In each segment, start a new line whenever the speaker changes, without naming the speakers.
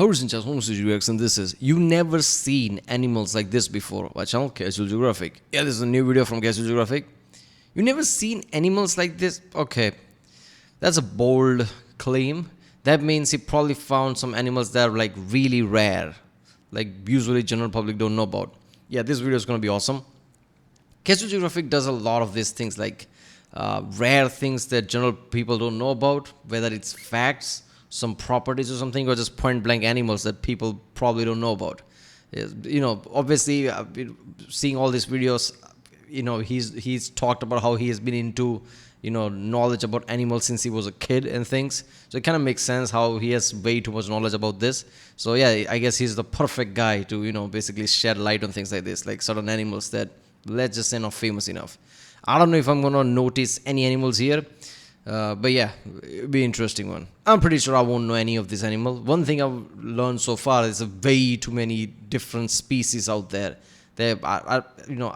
Horizon Chess, and this is you never seen animals like this before. Watch channel Casual Geographic. Yeah, this is a new video from Casual Geographic. You never seen animals like this? Okay, that's a bold claim. That means he probably found some animals that are like really rare, like usually general public don't know about. Yeah, this video is gonna be awesome. Casual Geographic does a lot of these things, like rare things that general people don't know about, whether it's facts, some properties or something, or just point blank animals that people probably don't know about. Obviously, seeing all these videos, he's talked about how he has been into knowledge about animals since he was a kid and things. So it kind of makes sense how he has way too much knowledge about this. So yeah, I guess he's the perfect guy to basically shed light on things like this, like certain animals that, let's just say, not famous enough. I don't know if I'm gonna notice any animals here, but yeah, it'll be an interesting one. I'm pretty sure I won't know any of these animals. One thing I've learned so far is way too many different species out there. I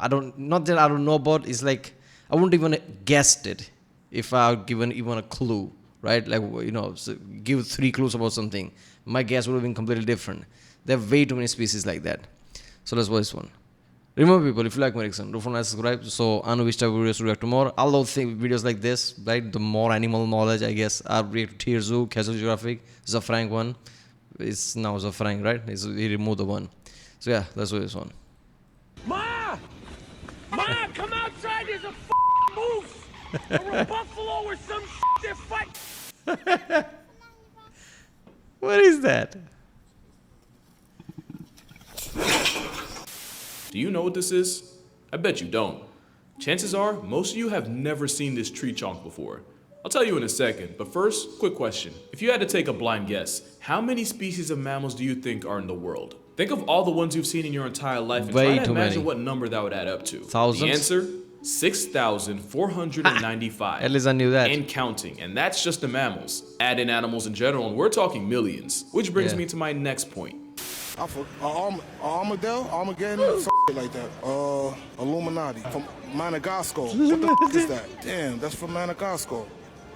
don't, not that I don't know about. It's like I wouldn't even guessed it if I given even a clue, right? Like so give 3 clues about something, my guess would have been completely different. There are way too many species like that. So let's watch this one. Remember, people, if you like my reaction, don't forget to subscribe. So I know which type of videos to react to more. I love videos like this, right? The more animal knowledge, I guess. I react to Tier Zoo, Casual Geographic, Zafrank one. It's now Zafrank, right? He removed the one. So yeah, let's do this one.
Ma! Ma, come outside, there's a moose! Or a buffalo or some they're fighting!
What is that?
Do you know what this is? I bet you don't. Chances are, most of you have never seen this tree chonk before. I'll tell you in a second, but first, quick question. If you had to take a blind guess, how many species of mammals do you think are in the world? Think of all the ones you've seen in your entire life and try to imagine what number that would add up to.
Thousands?
The answer? 6,495.
At least I knew that.
And counting, and that's just the mammals. Add in animals in general, and we're talking millions. Which brings me to my next point.
Armageddon, something like that. Illuminati from Madagascar. What the f is that? Damn, that's from Madagascar.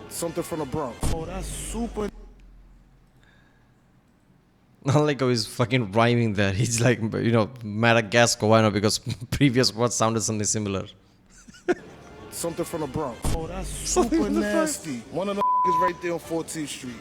Something from the Bronx. Oh, that's super.
Not like how he's fucking rhyming there. He's like, Madagascar. Why not? Because previous words sounded something similar.
Something from the Bronx. Oh, that's super nasty. One of the is right there on 14th Street.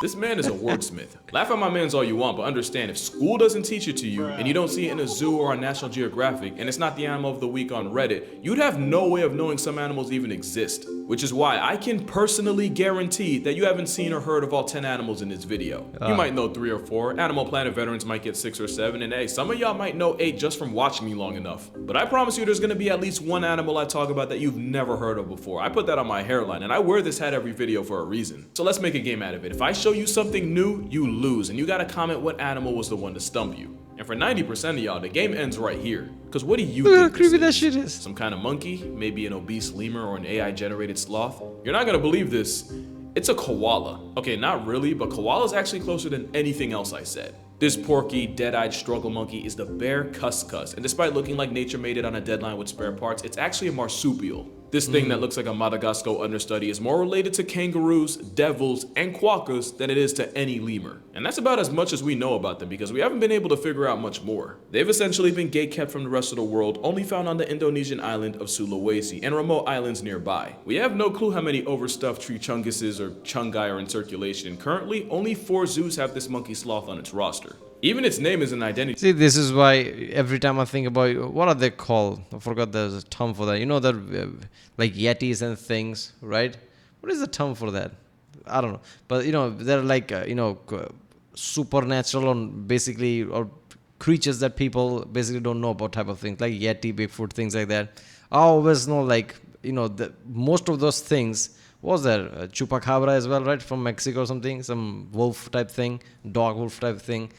This man is a wordsmith. Laugh at my mans all you want, but understand, if school doesn't teach it to you, and you don't see it in a zoo or on National Geographic, and it's not the animal of the week on Reddit, you'd have no way of knowing some animals even exist. Which is why I can personally guarantee that you haven't seen or heard of all 10 animals in this video. You might know 3 or 4, Animal Planet veterans might get 6 or 7, and hey, some of y'all might know 8 just from watching me long enough. But I promise you there's gonna be at least one animal I talk about that you've never heard of before. I put that on my hairline, and I wear this hat every video for a reason. So let's make a game out of it. If I show you something new, you lose, and you gotta comment what animal was the one to stump you. And for 90% of y'all, the game ends right here. Cause what do you think
how creepy that shit is?
Some kind of monkey? Maybe an obese lemur or an AI-generated sloth? You're not gonna believe this. It's a koala. Okay, not really, but koala is actually closer than anything else I said. This porky, dead-eyed struggle monkey is the bear cuscus, and despite looking like nature made it on a deadline with spare parts, it's actually a marsupial. This thing that looks like a Madagascar understudy is more related to kangaroos, devils, and quokkas than it is to any lemur. And that's about as much as we know about them because we haven't been able to figure out much more. They've essentially been gatekept from the rest of the world, only found on the Indonesian island of Sulawesi and remote islands nearby. We have no clue how many overstuffed tree chunguses or chungai are in circulation, and currently only 4 zoos have this monkey sloth on its roster. Even its name is an identity.
See, this is why every time I think about what are they called? I forgot there's a term for that. You know that like yetis and things, right? What is the term for that? I don't know. But they're like supernatural on basically, or creatures that people basically don't know about type of things, like yeti, Bigfoot, things like that. I always know, like most of those things. Was there chupacabra as well, right? From Mexico or something, some wolf type thing, dog wolf type thing.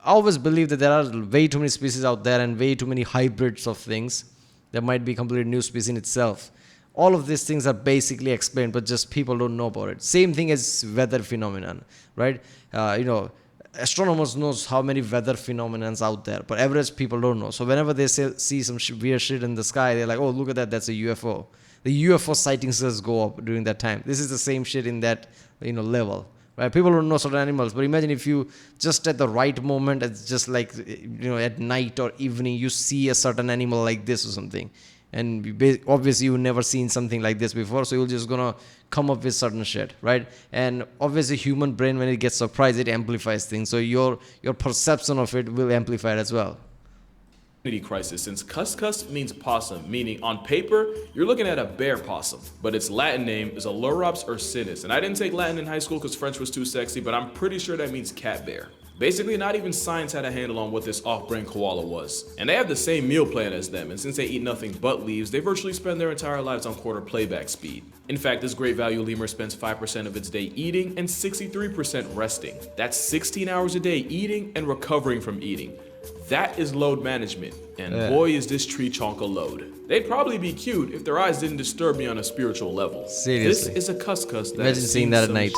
I always believe that there are way too many species out there and way too many hybrids of things. There might be completely new species in itself. All of these things are basically explained, but just people don't know about it. Same thing as weather phenomenon, right? Astronomers knows how many weather phenomenons out there, but average people don't know. So whenever they see some weird shit in the sky, they're like, oh, look at that, that's a UFO. The UFO sightings just go up during that time. This is the same shit in that level, right? People don't know certain animals, but imagine if you just at the right moment, it's just like, at night or evening, you see a certain animal like this or something, and obviously you've never seen something like this before, so you're just gonna come up with certain shit, right? And obviously human brain, when it gets surprised, it amplifies things, so your perception of it will amplify it as well.
Crisis, since cuscus means possum, meaning on paper you're looking at a bear possum, but its Latin name is Ailurops ursinus, and I didn't take Latin in high school because French was too sexy, but I'm pretty sure that means cat bear. Basically, not even science had a handle on what this off-brand koala was. And they have the same meal plan as them, and since they eat nothing but leaves, they virtually spend their entire lives on quarter playback speed. In fact, this great value lemur spends 5% of its day eating and 63% resting. That's 16 hours a day eating and recovering from eating. That is load management, and boy is this tree chonk a load. They'd probably be cute if their eyes didn't disturb me on a spiritual level.
Seriously.
This is a cuscus that
Imagine seeing that at night.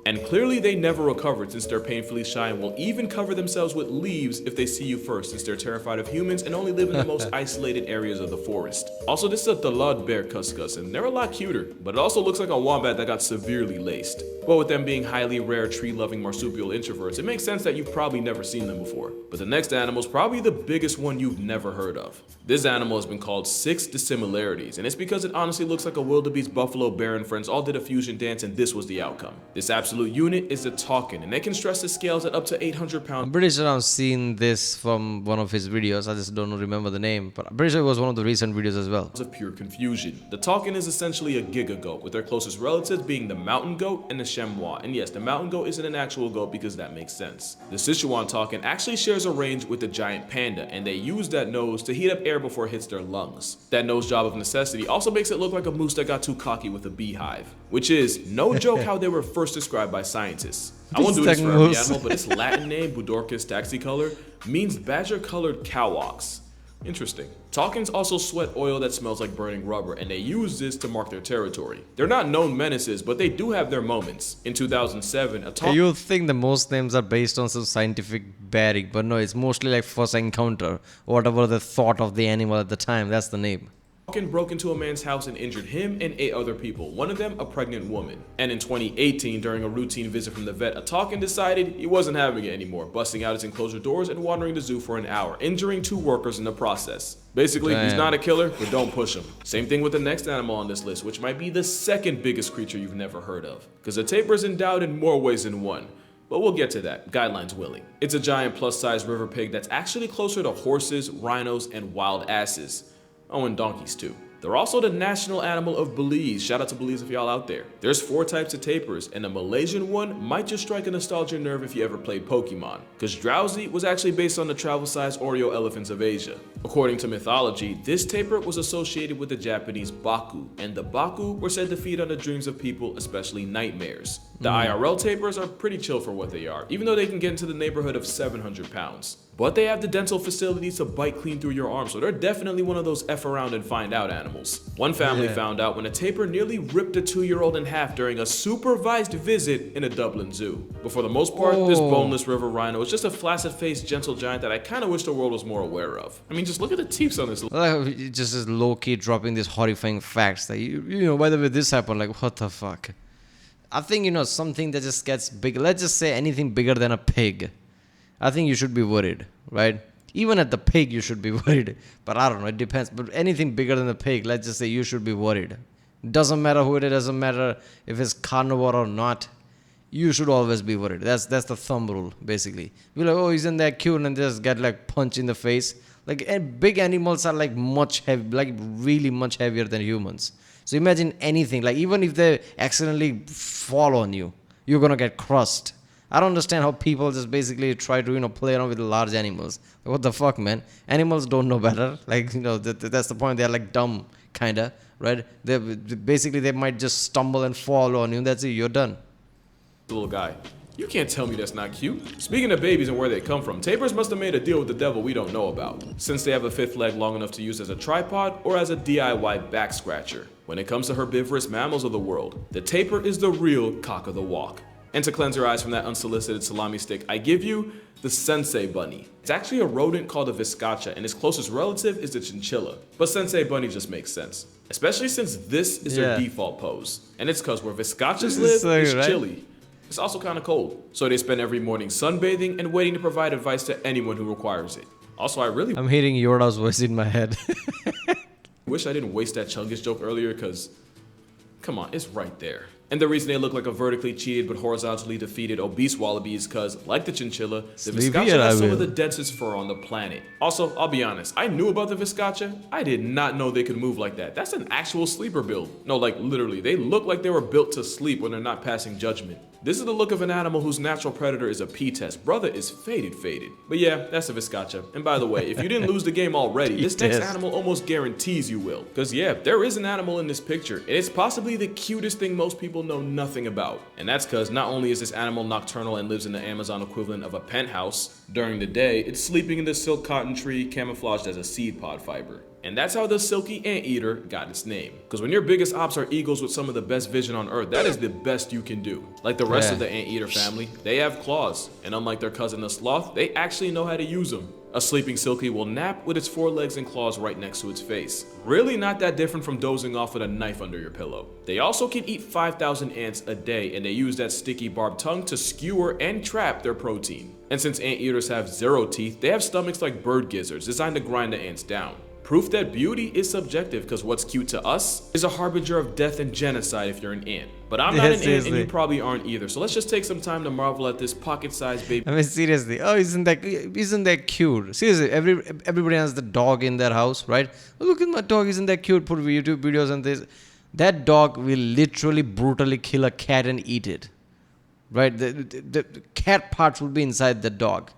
And clearly they never recovered, since they're painfully shy and will even cover themselves with leaves if they see you first, since they're terrified of humans and only live in the most isolated areas of the forest. Also, this is a Thalud bear cuscus, and they're a lot cuter, but it also looks like a wombat that got severely laced. But with them being highly rare tree-loving marsupial introverts, it makes sense that you've probably never seen them before. But the next animal is probably the biggest one you've never heard of. This animal has been called 6 dissimilarities, and it's because it honestly looks like a wildebeest, buffalo, bear, and friends all did a fusion dance, and this was the outcome. This absolute unit is the takin, and they can stress the scales at up to 800 pounds.
I'm pretty sure I've seen this from one of his videos. I just don't remember the name, but I'm pretty sure it was one of the recent videos as well.
Of pure confusion. The takin is essentially a giga goat, with their closest relatives being the mountain goat and the chamois. And yes, the mountain goat isn't an actual goat because that makes sense. The Sichuan takin actually shares a range with the giant panda, and they use that nose to heat up air before it hits their lungs. That nose job of necessity also makes it look like a moose that got too cocky with a beehive, which is no joke how they were first described by scientists. I won't do this for every animal, but its Latin name, Budorcus taxicolor, means badger-colored cow ox. Interesting. Takins also sweat oil that smells like burning rubber, and they use this to mark their territory. They're not known menaces, but they do have their moments. In 2007, a takin...
You think the most names are based on some scientific bearing, but no, it's mostly like first encounter, whatever the thought of the animal at the time, that's the name.
broke into a man's house and injured him and 8 other people, one of them a pregnant woman. And in 2018, during a routine visit from the vet, a takin decided he wasn't having it anymore, busting out his enclosure doors and wandering the zoo for an hour, injuring 2 workers in the process. Basically, he's not a killer, but don't push him. Same thing with the next animal on this list, which might be the second biggest creature you've never heard of, because a tapir is endowed in more ways than one. But we'll get to that, guidelines willing. It's a giant plus-size river pig that's actually closer to horses, rhinos, and wild asses. Oh, and donkeys too. They're also the national animal of Belize. Shout out to Belize if y'all out there. There's 4 types of tapirs, and the Malaysian one might just strike a nostalgia nerve if you ever played Pokemon, because Drowsy was actually based on the travel-sized Oreo elephants of Asia. According to mythology, this tapir was associated with the Japanese Baku, and the Baku were said to feed on the dreams of people, especially nightmares. The IRL tapirs are pretty chill for what they are, even though they can get into the neighborhood of 700 pounds. But they have the dental facilities to bite clean through your arm, so they're definitely one of those F around and find out animals. One family found out when a tapir nearly ripped a 2-year-old in half during a supervised visit in a Dublin zoo. But for the most part, this boneless river rhino is just a flaccid-faced, gentle giant that I kind of wish the world was more aware of. I mean, just look at the teeth on this.
Just as low-key dropping these horrifying facts that, you know, by the way, this happened, like, what the fuck? I think, you know, something that just gets big, let's just say anything bigger than a pig, I think you should be worried, right? Even at the pig, you should be worried. But I don't know, it depends. But anything bigger than the pig, let's just say you should be worried. Doesn't matter who it is, doesn't matter if it's carnivore or not. You should always be worried. That's the thumb rule, basically. You're like, oh, isn't that cute? And just get like punch in the face. Like big animals are like much heavy, like really much heavier than humans. So imagine anything, like even if they accidentally fall on you, you're gonna get crushed. I don't understand how people just basically try to, you know, play around with large animals. Like, what the fuck, man? Animals don't know better. Like, you know, that's the point. They're like dumb, kinda, right? They might just stumble and fall on you. That's it. You're done.
Little guy. You can't tell me that's not cute. Speaking of babies and where they come from, tapirs must have made a deal with the devil we don't know about, since they have a 5th leg long enough to use as a tripod or as a DIY back scratcher. When it comes to herbivorous mammals of the world, the tapir is the real cock of the walk. And to cleanse your eyes from that unsolicited salami stick, I give you the sensei bunny. It's actually a rodent called a viscacha, and its closest relative is the chinchilla. But sensei bunny just makes sense, especially since this is their default pose. And it's because where viscachas live is chilly. It's also kind of cold, so they spend every morning sunbathing and waiting to provide advice to anyone who requires it. Also, I really
I'm hearing Yoda's voice in my head.
wish I didn't waste that Chungus joke earlier, because come on, it's right there. And the reason they look like a vertically cheated but horizontally defeated obese wallaby is because, like the chinchilla, the Vizcacha has some of the densest fur on the planet. Also, I'll be honest, I knew about the Vizcacha. I did not know they could move like that. That's an actual sleeper build. No, like literally, they look like they were built to sleep when they're not passing judgment. This is the look of an animal whose natural predator is a P-test. Brother is faded. But yeah, that's a Vizcacha. And by the way, if you didn't lose the game already, this next animal almost guarantees you will. Because yeah, there is an animal in this picture, and it's possibly the cutest thing most people know nothing about. And that's because not only is this animal nocturnal and lives in the Amazon equivalent of a penthouse, during the day, it's sleeping in the silk cotton tree camouflaged as a seed pod fiber. And that's how the silky anteater got its name. Because when your biggest ops are eagles with some of the best vision on Earth, that is the best you can do. Like the rest of the anteater family, they have claws. And unlike their cousin the sloth, they actually know how to use them. A sleeping silky will nap with its forelegs and claws right next to its face. Really not that different from dozing off with a knife under your pillow. They also can eat 5,000 ants a day, and they use that sticky barbed tongue to skewer and trap their protein. And since anteaters have 0 teeth, they have stomachs like bird gizzards designed to grind the ants down. Proof that beauty is subjective, because what's cute to us is a harbinger of death and genocide if you're an ant. But I'm not an ant, and you probably aren't either. So let's just take some time to marvel at this pocket-sized baby.
I mean, seriously. Oh, isn't that cute? Seriously, everybody has the dog in their house, right? Oh, look at my dog, isn't that cute? Put YouTube videos and this. That dog will literally brutally kill a cat and eat it, right? The cat parts will be inside the dog.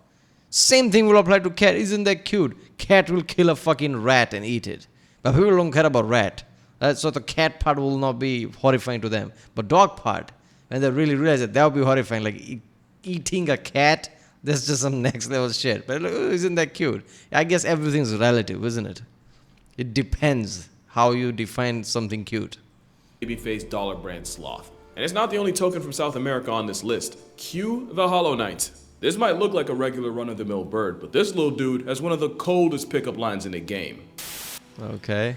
Same thing will apply to cat. Isn't that cute? Cat will kill a fucking rat and eat it. But people don't care about rat. So the cat part will not be horrifying to them. But dog part, when they really realize it, that will be horrifying. Like eating a cat, that's just some next level shit. But isn't that cute? I guess everything's relative, isn't it? It depends how you define something cute.
Baby-faced dollar brand sloth. And it's not the only token from South America on this list. Cue the Hollow Knight. This might look like a regular run-of-the-mill bird, but this little dude has one of the coldest pickup lines in the game.
Okay.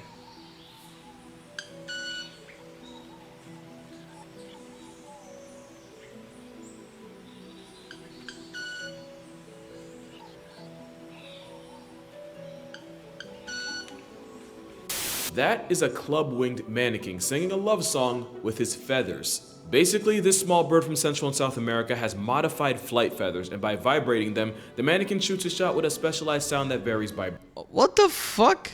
That is a club-winged mannequin singing a love song with his feathers. Basically, this small bird from Central and South America has modified flight feathers, and by vibrating them, the mannequin shoots a shot with a specialized sound that varies by...
What the fuck?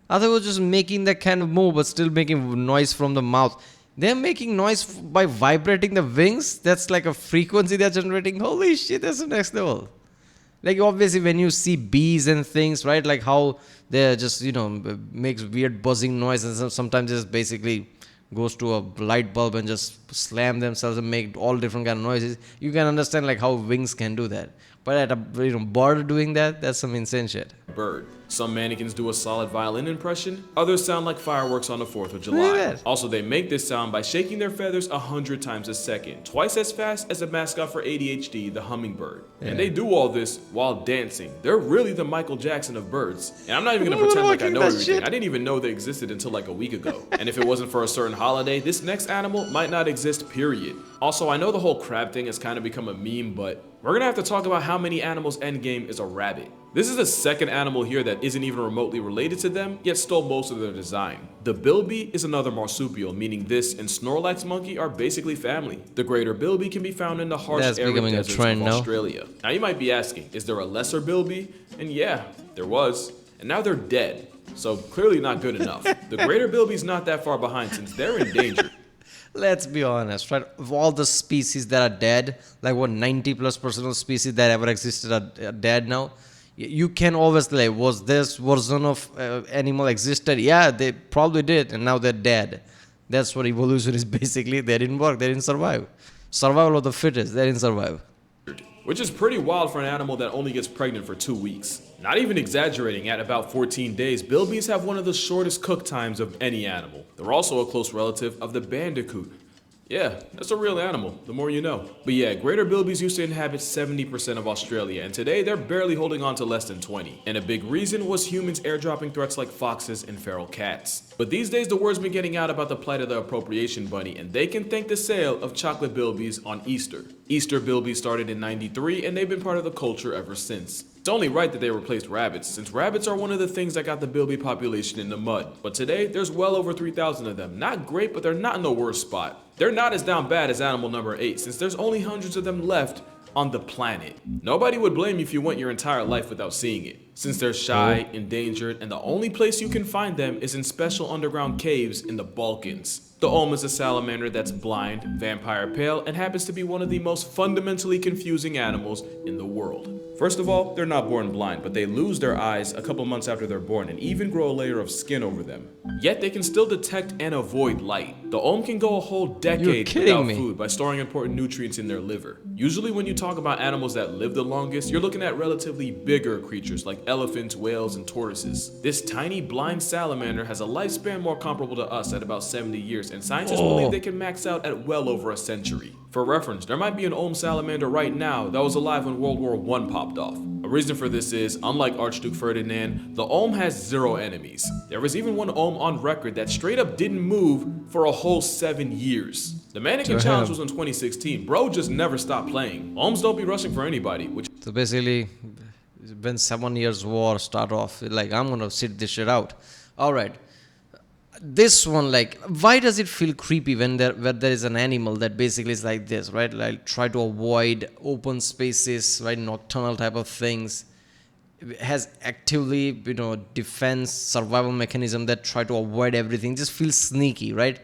I thought they were just making that kind of move, but still making noise from the mouth. They're making noise by vibrating the wings? That's like a frequency they're generating? Holy shit, that's the next level. Like obviously when you see bees and things, right? Like how they're just, makes weird buzzing noise, and sometimes just basically goes to a light bulb and just slam themselves and make all different kind of noises. You can understand like how wings can do that. But at a bird doing that, that's some insane shit.
Bird. Some mannequins do a solid violin impression, others sound like fireworks on the 4th of July. Also, they make this sound by shaking their feathers 100 times a second, twice as fast as a mascot for ADHD, the hummingbird. Yeah. And they do all this while dancing. They're really the Michael Jackson of birds. And I'm not even gonna pretend like I know everything. Shit. I didn't even know they existed until like a week ago. And if it wasn't for a certain holiday, this next animal might not exist, period. Also, I know the whole crab thing has kind of become a meme, but we're gonna have to talk about how many animals' endgame is a rabbit. This is the second animal here that isn't even remotely related to them, yet stole most of their design. The bilby is another marsupial, meaning this and Snorlax monkey are basically family. The greater bilby can be found in the harsh arid deserts of Australia. Now you might be asking, is there a lesser bilby? And yeah, there was. And now they're dead, so clearly not good enough. The greater bilby's not that far behind since they're endangered.
Let's be honest, right? Of all the species that are dead, like what 90+% of species that ever existed are dead now. You can always like, was this version of animal existed? Yeah, they probably did, and now they're dead. That's what evolution is basically. They didn't work, they didn't survive. Survival of the fittest, they didn't survive.
Which is pretty wild for an animal that only gets pregnant for 2 weeks. Not even exaggerating, at about 14 days, bilbies have one of the shortest cook times of any animal. They're also a close relative of the bandicoot. Yeah, that's a real animal, the more you know. But yeah, greater bilbies used to inhabit 70% of Australia, and today they're barely holding on to less than 20. And a big reason was humans airdropping threats like foxes and feral cats. But these days the word's been getting out about the plight of the appropriation bunny, and they can thank the sale of chocolate bilbies on Easter. Easter bilbies started in '93, and they've been part of the culture ever since. It's only right that they replaced rabbits, since rabbits are one of the things that got the bilby population in the mud. But today, there's well over 3,000 of them. Not great, but they're not in the worst spot. They're not as down bad as animal number 8, since there's only hundreds of them left on the planet. Nobody would blame you if you went your entire life without seeing it, since they're shy, endangered, and the only place you can find them is in special underground caves in the Balkans. The Olm is a salamander that's blind, vampire pale, and happens to be one of the most fundamentally confusing animals in the world. First of all, they're not born blind, but they lose their eyes a couple months after they're born and even grow a layer of skin over them. Yet they can still detect and avoid light. The Olm can go a whole decade without food by storing important nutrients in their liver. Usually when you talk about animals that live the longest, you're looking at relatively bigger creatures like elephants, whales, and tortoises. This tiny blind salamander has a lifespan more comparable to us at about 70 years, and scientists believe they can max out at well over a century. For reference, there might be an Olm salamander right now that was alive when World War I popped off. A reason for this is, unlike Archduke Ferdinand, the Olm has 0 enemies. There was even one Olm on record that straight up didn't move for a whole 7 years. The Mannequin Challenge was in 2016. Bro just never stopped playing. Olms don't be rushing for anybody, which
So basically, when 7 years war start off, like I'm gonna sit this shit out. All right. This one, like, why does it feel creepy when there is an animal that basically is like this, right? Like, try to avoid open spaces, right? Nocturnal type of things. It has actively, defense, survival mechanism that try to avoid everything. Just feels sneaky, right?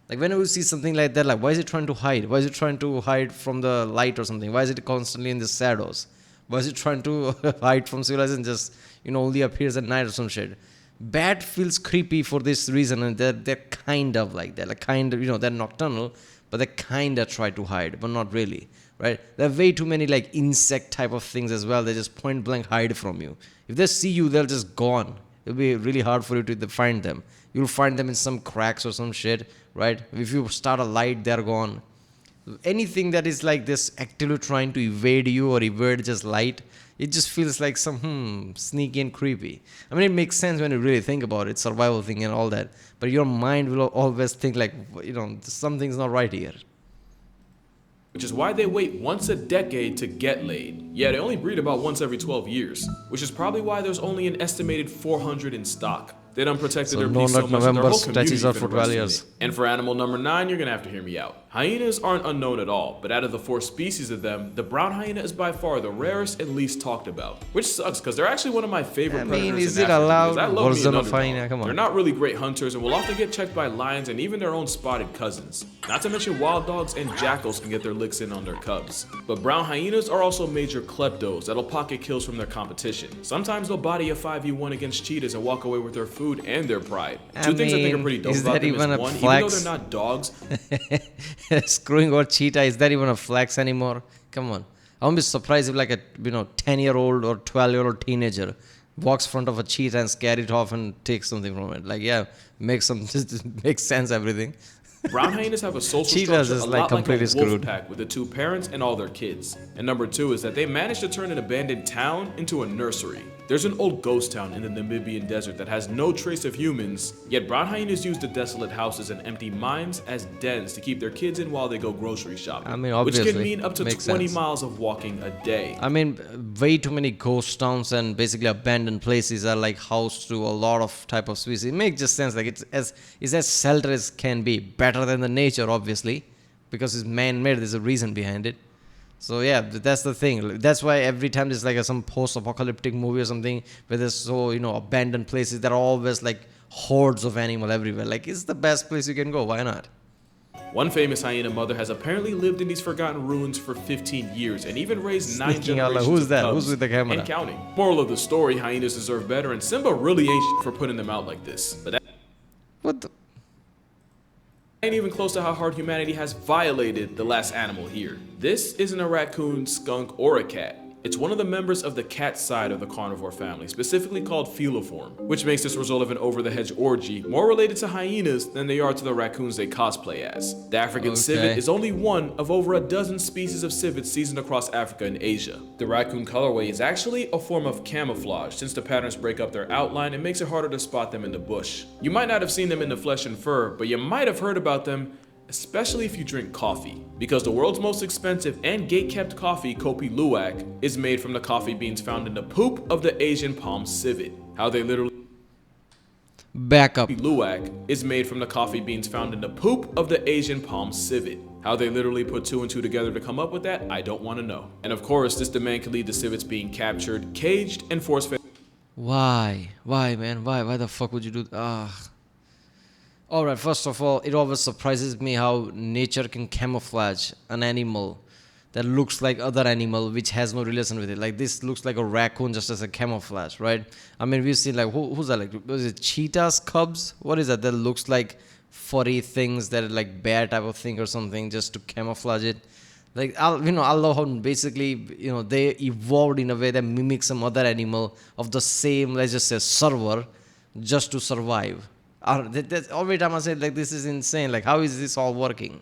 Like, whenever you see something like that, like, why is it trying to hide? Why is it trying to hide from the light or something? Why is it constantly in the shadows? Why is it trying to hide from civilization? Just, only appears at night or some shit. Bat feels creepy for this reason, and they're kind of like that. Like, they're nocturnal, but they kind of try to hide, but not really, right? There are way too many, like, insect type of things as well. They just point blank hide from you. If they see you, they're just gone. It'll be really hard for you to find them. You'll find them in some cracks or some shit, right? If you start a light, they're gone. Anything that is like this actively trying to evade you or evade just light, it just feels like some sneaky and creepy. I mean, it makes sense when you really think about it, survival thing and all that. But your mind will always think like, something's not right here.
Which is why they wait once a decade to get laid. Yeah, they only breed about once every 12 years, which is probably why there's only an estimated 400 in stock. They done protected their peace so much that their whole community
are for 12 years.
And for animal number 9, you're gonna have to hear me out. Hyenas aren't unknown at all, but out of the 4 species of them, the brown hyena is by far the rarest and least talked about. Which sucks, because they're actually one of my favorite predators
is
in
it
Africa,
allowed?
because I love me an underdog.
Hyena? Come on.
They're not really great hunters and will often get checked by lions and even their own spotted cousins. Not to mention wild dogs and jackals can get their licks in on their cubs. But brown hyenas are also major kleptos that'll pocket kills from their competition. Sometimes they'll body a 5v1 against cheetahs and walk away with their food and their pride. Two things I think are pretty dope about them is one, even though they're not dogs.
Screwing over cheetah, is that even a flex anymore? Come on. I won't be surprised if like a 10-year-old or 12-year-old teenager walks in front of a cheetah and scare it off and takes something from it. Like, yeah, makes sense, everything.
Brown hyenas have a social structure a lot like a wolf pack with the 2 parents and all their kids. And number 2 is that they managed to turn an abandoned town into a nursery. There's an old ghost town in the Namibian desert that has no trace of humans, yet brown hyenas use the desolate houses and empty mines as dens to keep their kids in while they go grocery shopping.
I mean, obviously,
which can mean up to 20 miles of walking a day.
I mean, way too many ghost towns and basically abandoned places are like housed to a lot of type of species. It makes just sense. Like it's as sheltered as can be. Better than the nature, obviously, because it's man-made. There's a reason behind it. So yeah, that's the thing. That's why every time there's like some post-apocalyptic movie or something where there's so abandoned places, there are always like hordes of animal everywhere. Like, it's the best place you can go. Why not?
One famous hyena mother has apparently lived in these forgotten ruins for 15 years and even raised 9 generations
Who's
of
that?
cubs
Who's with the camera?
and counting. Moral of the story: hyenas deserve better, and Simba really ain't shit for putting them out like this. But that
What the?
ain't even close to how hard humanity has violated the last animal here. This isn't a raccoon, skunk, or a cat. It's one of the members of the cat side of the carnivore family, specifically called feliform, which makes this result of an over-the-hedge orgy more related to hyenas than they are to the raccoons they cosplay as. The African civet is only one of over a dozen species of civets seasoned across Africa and Asia. The raccoon colorway is actually a form of camouflage, since the patterns break up their outline and makes it harder to spot them in the bush. You might not have seen them in the flesh and fur, but you might have heard about them, especially if you drink coffee, because the world's most expensive and gate-kept coffee, Kopi Luwak, is made from the coffee beans found in the poop of the Asian palm civet. How they literally
Back up.
Luwak is made from the coffee beans found in the poop of the Asian palm civet. How they literally put two and two together to come up with that, I don't want to know. And of course, this demand can lead to civets being captured, caged, and force-fed.
Why? Why, man? Why the fuck would you do Alright, first of all, it always surprises me how nature can camouflage an animal that looks like other animal which has no relation with it. Like this looks like a raccoon just as a camouflage, right? I mean, we've seen like, who's that, like, was it cheetahs, cubs? What is that? That looks like furry things that are like bear type of thing or something just to camouflage it. Like, I love how basically, they evolved in a way that mimics some other animal of the same, let's just say, server just to survive. Every time I say, like, this is insane. Like, how is this all working?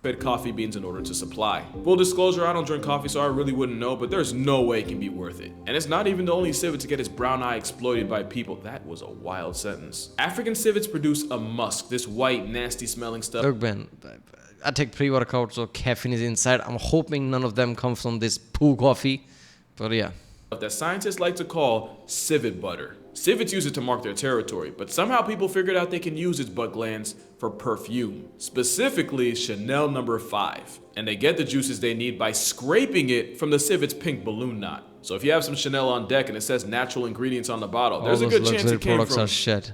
Fed coffee beans in order to supply. Full disclosure, I don't drink coffee, so I really wouldn't know, but there's no way it can be worth it. And it's not even the only civet to get its brown eye exploited by people. That was a wild sentence. African civets produce a musk, this white, nasty smelling stuff.
Look, man, I take pre-workout, so caffeine is inside. I'm hoping none of them come from this poo coffee. But yeah.
That scientists like to call civet butter. Civets use it to mark their territory, but somehow people figured out they can use its butt glands for perfume, specifically Chanel No. 5. And they get the juices they need by scraping it from the civet's pink balloon knot. So if you have some Chanel on deck and it says natural ingredients on the bottle, there's a good chance it came
products
from...
are shit.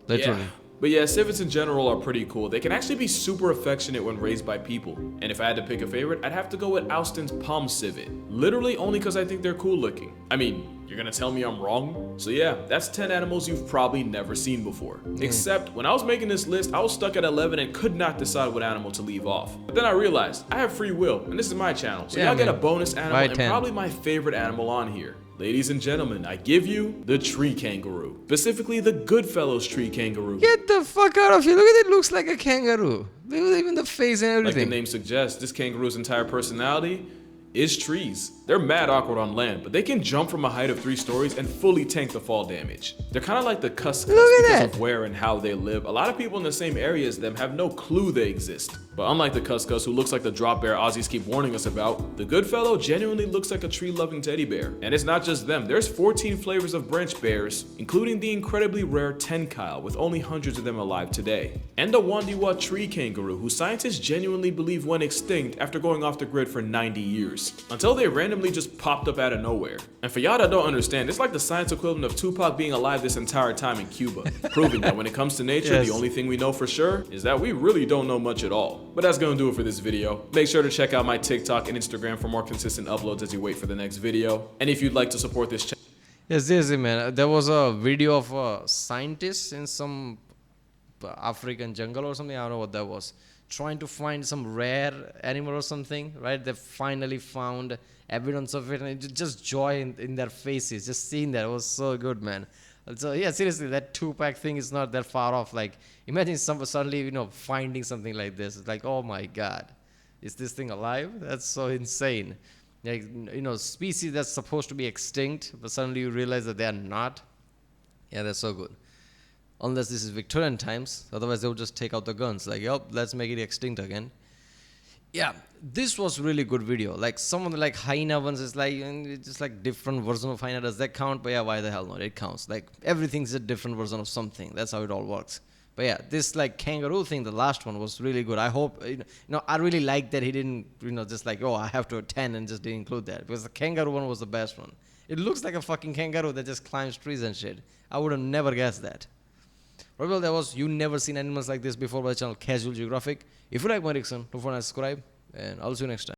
Literally.
Yeah. But yeah, civets in general are pretty cool. They can actually be super affectionate when raised by people. And if I had to pick a favorite, I'd have to go with Austin's palm civet. Literally only because I think they're cool looking. I mean, you're gonna tell me I'm wrong? So yeah, that's 10 animals you've probably never seen before. Except when I was making this list, I was stuck at 11 and could not decide what animal to leave off. But then I realized I have free will, and this is my channel. So y'all get a bonus animal and probably my favorite animal on here. Ladies and gentlemen, I give you the tree kangaroo. Specifically, the Goodfellows tree kangaroo.
Get the fuck out of here. Look at it. Looks like a kangaroo. Even the face and everything.
Like the name suggests, this kangaroo's entire personality is trees. They're mad awkward on land, but they can jump from a height of 3 stories and fully tank the fall damage. They're kind of like the cuscus because of where and how they live. A lot of people in the same area as them have no clue they exist. But unlike the cuscus, who looks like the drop bear Aussies keep warning us about, the Goodfellow genuinely looks like a tree-loving teddy bear. And it's not just them. There's 14 flavors of branch bears, including the incredibly rare tenkyle, with only hundreds of them alive today. And the Wandiwa tree kangaroo, who scientists genuinely believe went extinct after going off the grid for 90 years. Until they randomly just popped up out of nowhere. And for y'all that don't understand, it's like the science equivalent of Tupac being alive this entire time in Cuba, proving that when it comes to nature, the only thing we know for sure is that we really don't know much at all. But that's gonna do it for this video. Make sure to check out my TikTok and Instagram for more consistent uploads as you wait for the next video. And if you'd like to support this channel.
Yes, seriously, man. There was a video of a scientist in some African jungle or something. I don't know what that was. Trying to find some rare animal or something, right? They finally found evidence of it, and just joy in their faces. Just seeing that, it was so good, man. So yeah, seriously, that 2-pack thing is not that far off. Like, imagine someone suddenly, finding something like this. It's like, oh my God, is this thing alive? That's so insane. Like, species that's supposed to be extinct, but suddenly you realize that they are not. Yeah, that's so good. Unless this is Victorian times, otherwise they would just take out the guns. Like, yup, let's make it extinct again. Yeah, this was really good video. Like, some of the hyena ones is like, it's just like different version of hyena. Does that count? But yeah, why the hell not? It counts. Like, everything's a different version of something. That's how it all works. But yeah, this kangaroo thing, the last one was really good. I hope, I really like that he didn't, just like, oh, I have to attend and just didn't include that. Because the kangaroo one was the best one. It looks like a fucking kangaroo that just climbs trees and shit. I would have never guessed that. Well, that was You Never Seen Animals Like This Before by the channel Casual Geographic. If you like my reaction, don't forget to subscribe, and I'll see you next time.